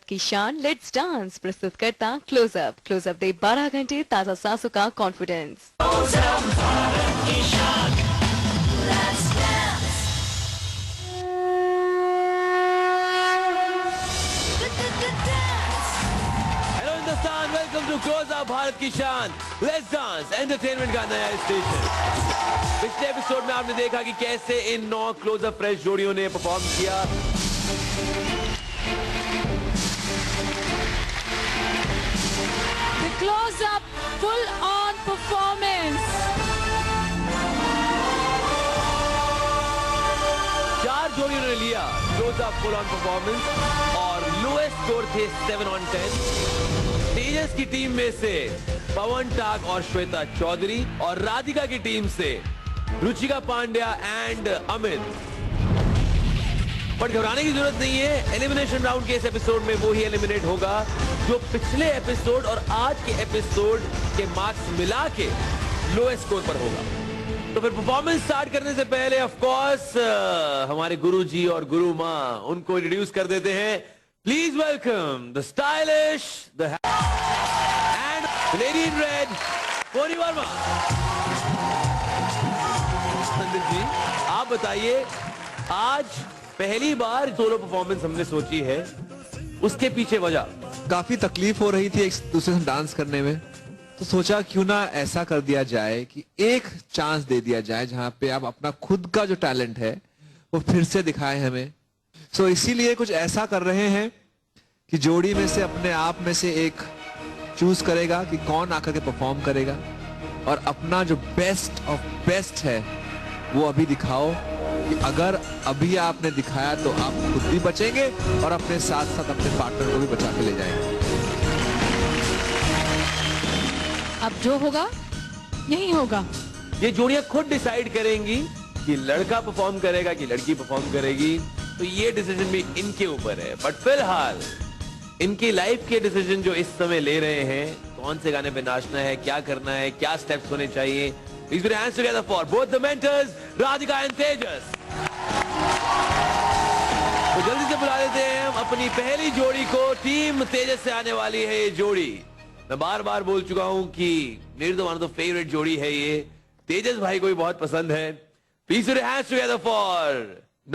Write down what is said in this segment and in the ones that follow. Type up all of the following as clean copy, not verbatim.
की शान let's dance प्रस्तुत करता क्लोजअप दे 12 घंटे ताजा सांसों का confidence. Hello Hindustan, welcome to Closeup Bharat की शान लेट्स डांस एंटरटेनमेंट का नया स्टेशन। पिछले एपिसोड में आपने देखा कि कैसे इन 9 क्लोजअप फ्रेश जोड़ियों ने परफॉर्म किया। The close-up full-on performance. 4 जोड़ियों ने लिया क्लोजअप फुल ऑन परफॉर्मेंस और लोएस्ट स्कोर थे 7 on 10। तेजस की टीम में से पवन टाक और श्वेता चौधरी और राधिका की टीम से रुचिका पांड्या एंड अमित। पर घबराने की जरूरत नहीं है, एलिमिनेशन राउंड के इस एपिसोड में वो ही एलिमिनेट होगा जो पिछले एपिसोड और आज के एपिसोड के मार्क्स मिला के लोएस्ट स्कोर पर होगा। तो फिर परफॉर्मेंस स्टार्ट करने से पहले ऑफ कोर्स हमारे गुरुजी और गुरु मां उनको इंट्रोड्यूस कर देते हैं। Please welcome the stylish the and lady in red Poni Verma. Sandeep ji, आप बताइए, आज पहली बार सोलो परफॉर्मेंस हमने सोची है, उसके पीछे वजह? काफी तकलीफ हो रही थी एक दूसरे से डांस करने में, तो सोचा क्यों ना ऐसा कर दिया जाए कि एक चांस दे दिया जाए जहां पे आप अपना खुद का जो टैलेंट है वो फिर से दिखाएं हमें। सो इसीलिए कुछ ऐसा कर रहे हैं कि जोड़ी में से अपने आप में से एक चूज करेगा कि कौन आकर के परफॉर्म करेगा और अपना जो बेस्ट ऑफ बेस्ट है वो अभी दिखाओ। कि अगर अभी आपने दिखाया तो आप खुद भी बचेंगे और अपने साथ साथ अपने पार्टनर को भी बचा के ले जाएंगे। अब जो होगा यही होगा। ये जोड़ियां खुद डिसाइड करेंगी कि लड़का परफॉर्म करेगा कि लड़की परफॉर्म करेगी, तो ये डिसीजन भी इनके ऊपर है। बट फिलहाल इनकी लाइफ के डिसीजन जो इस समय ले रहे हैं, कौन से गाने पे नाचना है, क्या करना है, क्या स्टेप्स होने चाहिए, please put your hands together for both the mentors, Radhika and Tejas. तो जल्दी से बुला लेते हैं हम अपनी पहली जोड़ी को। टीम तेजस से आने वाली है ये जोड़ी। मैं बार बार बोल चुका हूं कि मेरी तो वन ऑफ द फेवरेट जोड़ी है ये। तेजस भाई को भी बहुत पसंद है। Please put your hands together for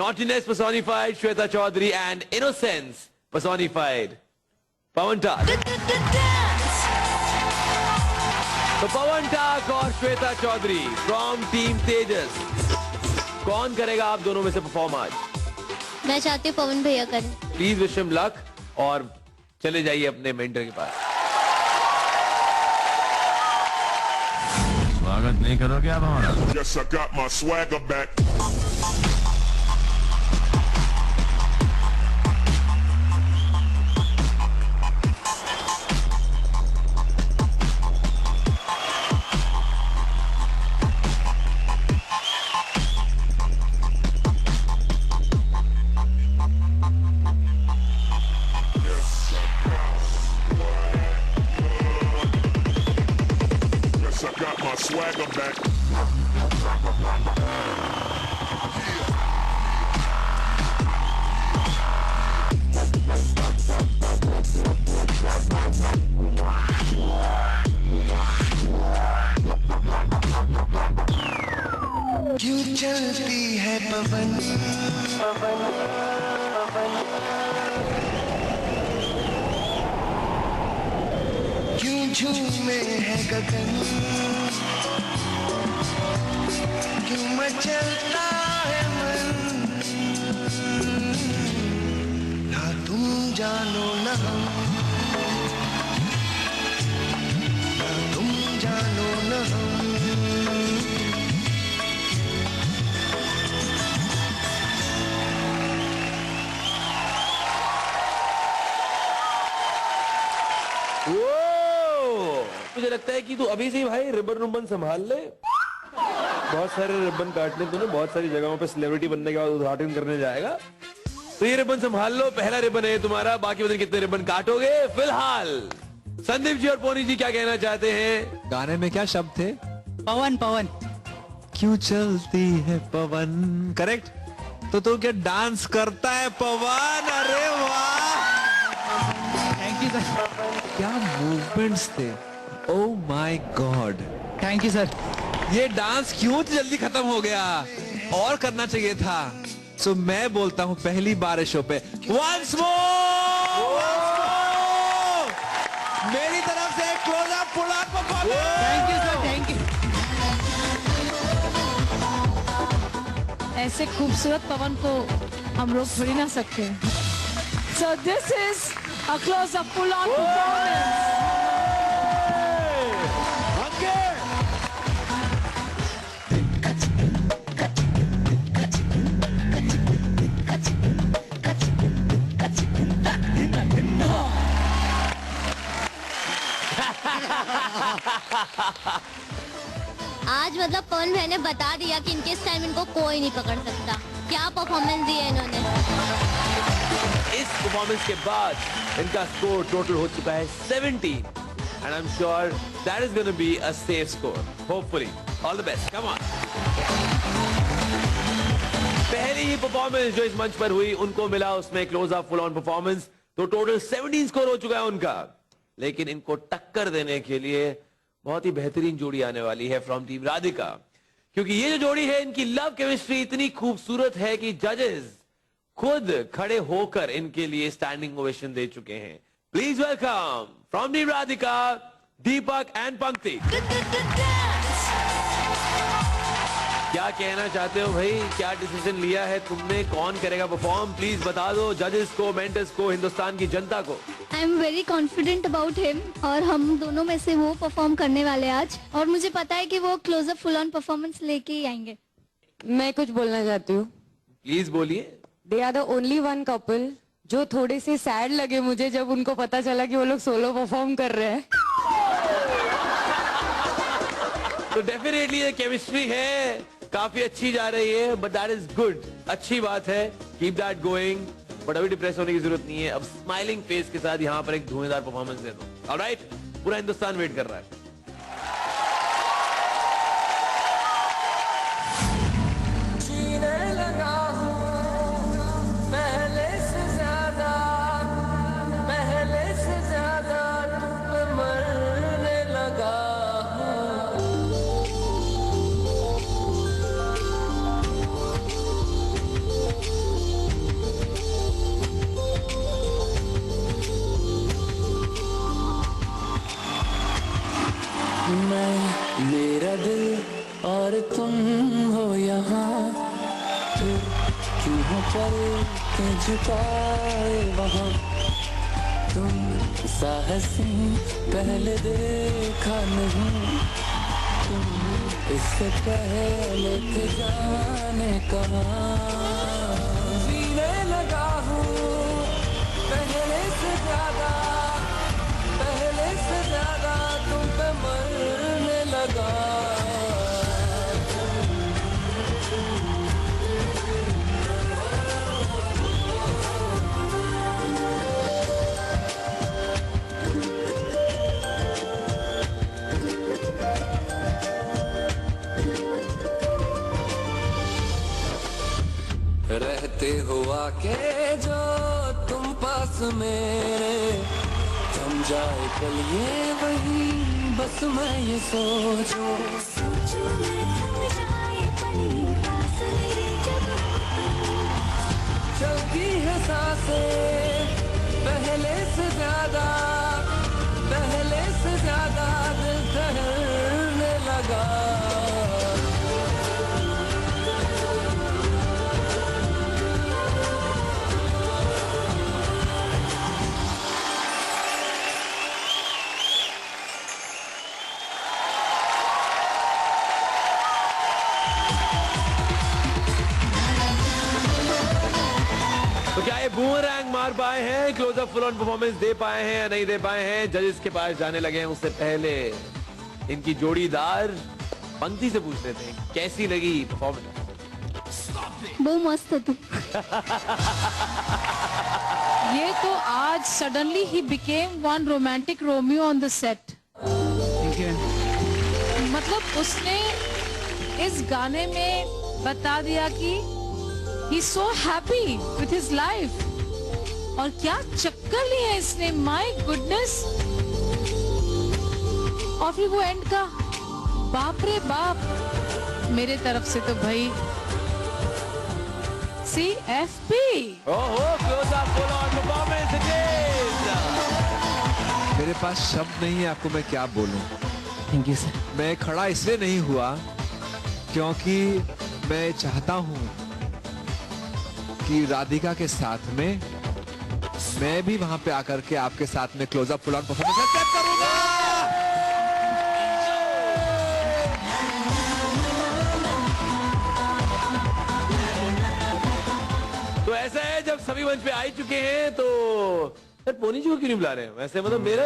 naughtiness personified Shweta Chaudhary and innocence personified Pawan Tak. तो पवन टाक और श्वेता चौधरी फ्रॉम टीम तेजस, कौन करेगा आप दोनों में से परफॉर्म आज? मैं चाहती हूँ पवन भैया करें। प्लीज विश हिम लक और चले जाइए अपने मेंटर के पास। स्वागत नहीं करोगे आप हमारा? Yes, I got my swagger back. I got my swagger back. क्यों चलती है पवन पवन पवन, क्यों झूमे है गगन, क्यों मचलता है मन, ना तुम जानो ना हम, ना तुम जानो ना हम। मुझे लगता है कि तू अभी से ही भाई रिबन रुबन संभाल ले। बहुत सारे रिबन काटने तूने, बहुत सारी जगहों पे सेलिब्रिटी बनने के बाद उद्घाटन करने जाएगा, तो ये रिबन संभाल लो। पहला रिबन है तुम्हारा, बाकी पता नहीं कितने रिबन काटोगे। फिलहाल संदीप जी और पोनी जी क्या कहना चाहते हैं? गाने में क्या शब्द थे? पवन पवन। क्यों चलती है पवन, करेक्ट। तो तू क्या डांस करता है पवन? अरे वाह। सर। क्या मूवमेंट्स थे, oh my God. Thank you sir. ये डांस क्यों जल्दी खत्म हो गया, और करना चाहिए था। सो मैं बोलता हूं पहली बार इस शो पे वंस मोर मेरी तरफ से Closeup full on performance. Thank you sir, thank you. ऐसे खूबसूरत पवन को हम रोक थोड़ी ना सकते। So this is a close-up full-on performance. आज मतलब पवन भैया ने बता दिया कि इनके इस टाइम इनको कोई नहीं पकड़ सकता। क्या परफॉर्मेंस दी है इन्होंने। इस परफॉर्मेंस के बाद इनका स्कोर टोटल हो चुका है 17 and I am sure that is gonna be a safe score hopefully. All the best, come on. पहली ही परफॉर्मेंस जो इस मंच पर हुई उनको मिला उसमें close up full on performance, तो टोटल 17 स्कोर हो चुका है उनका। लेकिन इनको टक्कर देने के लिए बहुत ही बेहतरीन जोड़ी आने वाली है फ्रॉम टीम राधिका, क्योंकि ये जो जोड़ी है इनकी लव केमिस्ट्री इतनी खूबसूरत है कि जजेस खुद खड़े होकर इनके लिए स्टैंडिंग ओवेशन दे चुके हैं। Please welcome from team Radhika Deepak and पंक्ति। क्या कहना चाहते हो भाई, क्या डिसीजन लिया है तुमने, कौन करेगा परफॉर्म, प्लीज बता दो जजेस को, मेंटर्स को, हिंदुस्तान की जनता को। I am very confident about him और हम दोनों में से वो परफॉर्म करने वाले आज, और मुझे पता है कि वो क्लोजअप फुल ऑन परफॉर्मेंस लेके ही आएंगे। मैं कुछ बोलना चाहती हूँ। प्लीज बोलिए। They are the only one couple जो थोड़े से सैड लगे मुझे जब उनको पता चला कि वो लोग सोलो परफॉर्म कर रहे हैं। तो डेफिनेटली ये केमिस्ट्री है, काफी अच्छी जा रही है, बट दैट इज गुड, अच्छी बात है, कीप दैट गोइंग। बट अभी डिप्रेस होने की जरूरत नहीं है, अब स्माइलिंग फेस के साथ यहाँ पर एक धुआंधार परफॉर्मेंस दे दो। ऑलराइट, पूरा हिंदुस्तान वेट कर रहा है। मेरा दिल और तुम हो यहाँ, फिर क्यों हो पर के झुकाए वहाँ। तुम साहसी पहले देखा नहीं, तुम इससे पहले थे जाने कहाँ। जीने लगा हूँ पहले से ज्यादा, पहले से ज्यादा तुम पे मरने लगा। रहते हुआ के जो तुम पास मेरे, थम जाए कल ये वही बस मैं ये सोचूं। चलती है सांसें पहले से ज्यादा, पहले से ज्यादा दिल ठहरने लगा। तो क्या ये बूमरैंग मार पाए हैं, close up full on performance दे पाए हैं या नहीं दे पाए हैं? जजेस के पास जाने लगे हैं, उससे पहले इनकी जोड़ीदार पंक्ति से पूछ लेते हैं कैसी लगी परफॉर्मेंस। बहुत मस्त है तू। ये तो आज suddenly he became one romantic Romeo on the set. मतलब उसने इस गाने में बता दिया कि he is so happy with his life और क्या चक्कर लिया है इसने, माय गुडनेस। और फिर वो एंड का, बाप रे बाप। मेरे तरफ से तो भाई CFP। ओहो, close up full on performance again. मेरे पास शब्द नहीं है, आपको मैं क्या बोलूं। Thank you sir. मैं खड़ा इसलिए नहीं हुआ क्योंकि मैं चाहता हूं कि राधिका के साथ में मैं भी वहां पे आकर के आपके साथ में close up full on performance accept करूंगा। तो ऐसा है, जब सभी मंच पे आ ही चुके हैं तो यार पोनी जी को क्यों नहीं बुला रहे हैं? वैसे मतलब मेरा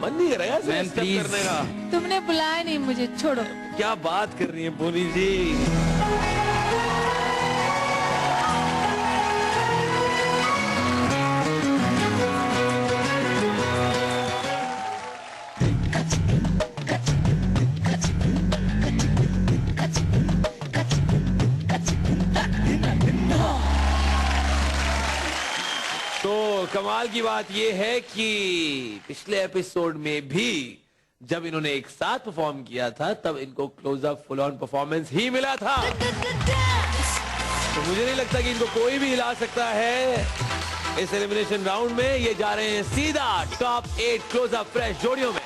मन नहीं कर रहा है ऐसे स्टेप करने का। तुमने बुलाया नहीं मुझे, छोड़ो। क्या बात कर रही है पोनी जी। तो कमाल की बात यह है कि पिछले एपिसोड में भी जब इन्होंने एक साथ परफॉर्म किया था तब इनको close up full on performance ही मिला था। तो मुझे नहीं लगता कि इनको कोई भी हिला सकता है इस एलिमिनेशन राउंड में। ये जा रहे हैं सीधा टॉप 8 क्लोज अप फ्रेश जोड़ियों में।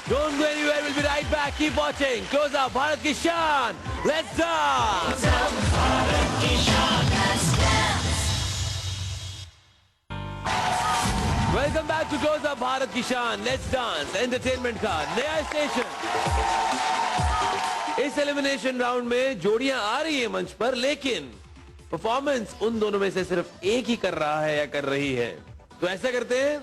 Don't go anywhere, we'll be right back. Keep watching. Close up, Bharat की शान. Let's dance. Welcome back to Closeup Bharat की शान लेट्स डांस एंटरटेनमेंट का नया स्टेशन। इस एलिमिनेशन राउंड में जोड़ियां आ रही है मंच पर, लेकिन परफॉर्मेंस उन दोनों में से सिर्फ एक ही कर रहा है या कर रही है। तो ऐसा करते हैं,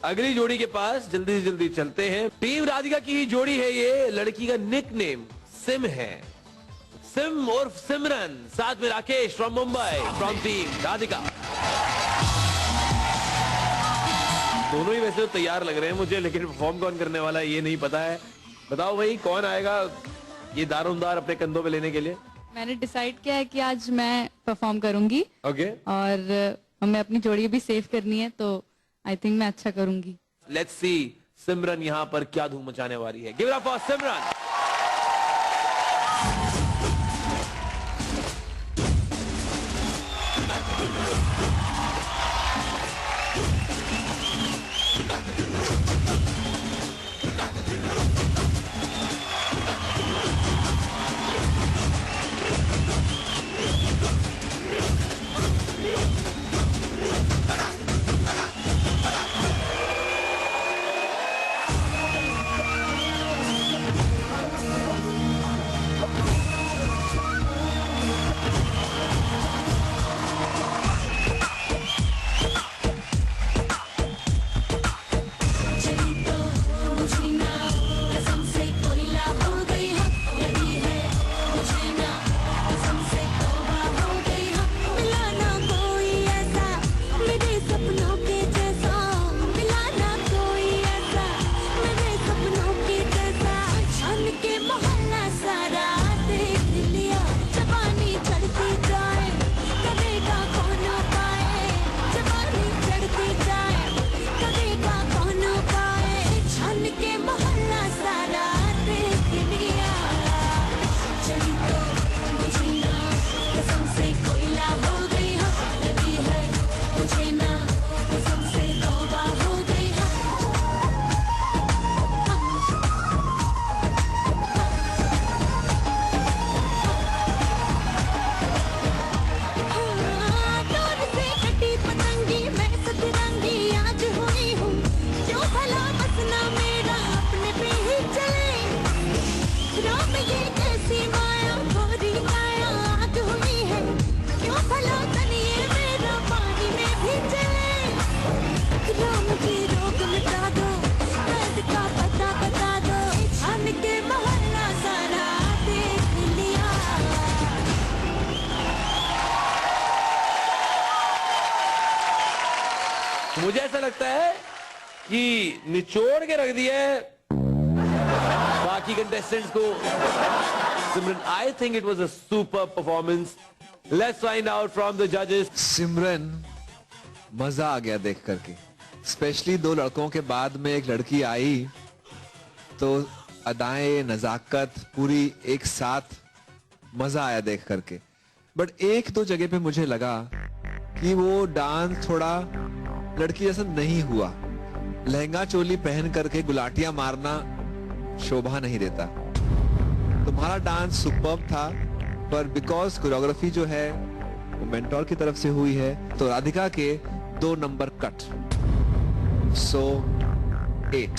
अगली जोड़ी के पास जल्दी से जल्दी चलते हैं। टीम राधिका की ही जोड़ी है ये। लड़की का निक नेम सिम है, सिम और सिमरन, साथ में Rakesh from Mumbai from team Radhika. दोनों ही वैसे तो तैयार लग रहे हैं मुझे, लेकिन परफॉर्म कौन करने वाला है ये नहीं पता है। बताओ भाई कौन आएगा ये दारोमदार अपने कंधों पे लेने के लिए? मैंने डिसाइड किया है कि आज मैं परफॉर्म करूंगी। ओके। और हमें अपनी जोड़ी भी सेव करनी है, तो आई थिंक मैं अच्छा करूंगी। लेट्स सी सिमरन यहाँ पर क्या धूम मचाने वाली है। गिव इट अप फॉर सिमरन। मुझे ऐसा लगता है कि निचोड़ के रख दिया है बाकी कंटेस्टेंट्स को। Simran, I think it was a super performance. Let's find out from the जजेस। सिमरन, मजा आ गया देख करके। स्पेशली 2 लड़कों के बाद में एक लड़की आई तो अदाएं, नजाकत पूरी एक साथ, मजा आया देख करके। बट 1-2 जगह पे मुझे लगा कि वो डांस थोड़ा लड़की जैसा नहीं हुआ। लहंगा चोली पहन करके गुलाटियां मारना शोभा नहीं देता। तुम्हारा डांस सुपर्ब था, पर बिकॉज कोरियोग्राफी जो है वो मेंटोर की तरफ से हुई है तो राधिका के 2 नंबर कट। सो 8।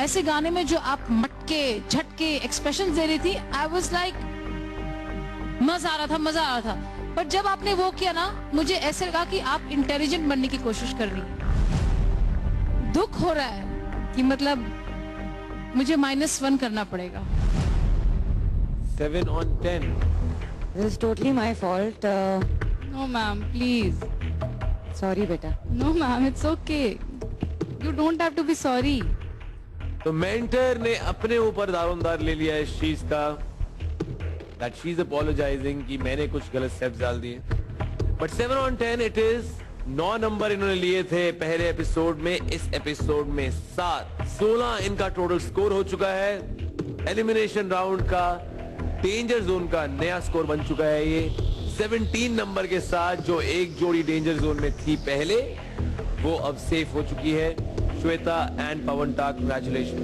ऐसे गाने में जो आप मटके झटके एक्सप्रेशन दे रही थी, आई वाज लाइक मजा आ रहा था, मजा आ रहा था। पर जब आपने वो किया ना, मुझे ऐसे लगा कि आप इंटेलिजेंट बनने की कोशिश कर रही हैं। दुख हो रहा है कि मतलब मुझे -1 करना पड़ेगा। 7 on 10. This is totally my fault. No ma'am please. Sorry बेटा। No ma'am it's okay, you don't have to be sorry. तो मेंटर ने अपने ऊपर दारोमदार ले लिया इस चीज का, that she's apologizing कि मैंने कुछ गलत स्टेप्स डाल दिए। But 7 on 10 it is। 9 number इन्होंने लिए थे पहले एपिसोड में, इस एपिसोड में 7। 16 इनका टोटल स्कोर हो चुका है। एलिमिनेशन राउंड का डेंजर जोन का नया स्कोर बन चुका है ये 17 नंबर के साथ। जो एक जोड़ी डेंजर जोन में थी पहले, वो अब सेफ हो चुकी है। श्वेता एंड पवन टा, कंग्रेचुलेशन।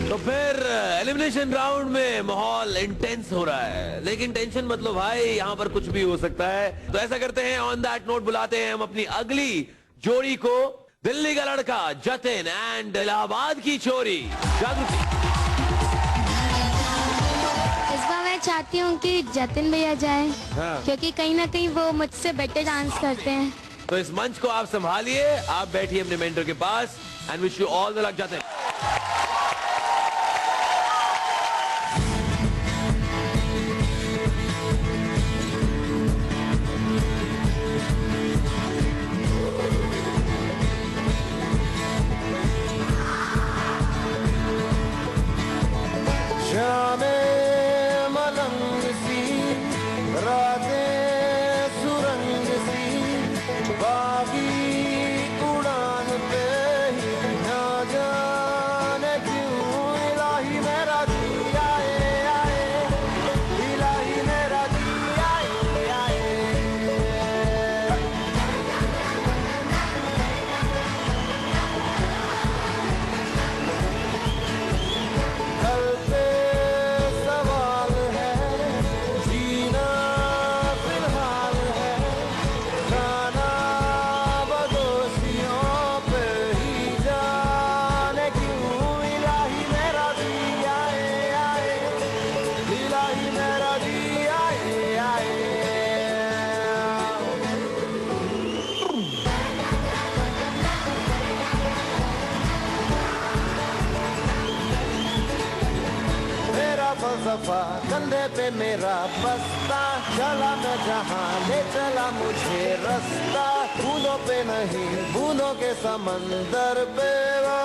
तो फिर एलिमिनेशन राउंड में माहौल इंटेंस हो रहा है, लेकिन टेंशन मत लो भाई, यहां पर कुछ भी हो सकता है। तो ऐसा करते हैं, ऑन दैट नोट बुलाते हैं हम अपनी अगली जोड़ी को। दिल्ली का लड़का जतिन एंड इलाहाबाद की छोरी जागृति। इस बार मैं चाहती हूँ कि जतिन भैया जाए, हाँ। क्योंकि कहीं ना कहीं वो मुझसे बेटर डांस करते हैं। तो इस मंच को आप संभालिए, आप बैठिए अपने मेंटर के पास and wish you all the luck Jatin. शामे मलंग सी, रातें सुरंग सी, बागी उड़ान पे ही ना जाने क्यों इलाही मेरा जी आए आए, इलाही मेरा जी आए आए। कल पे सवाल है, जीना फिलहाल है, खाना बदोशियों पे ही जाने क्यों इलाही मेरा जी आए आए, इलाही मेरा जी आए आए। मेरा फलसफा कंधे पे मेरा बस्ता, चला मैं जहाँ ले चला मुझे रास्ता, फूलों पे नहीं बूंदों के समंदर पे वो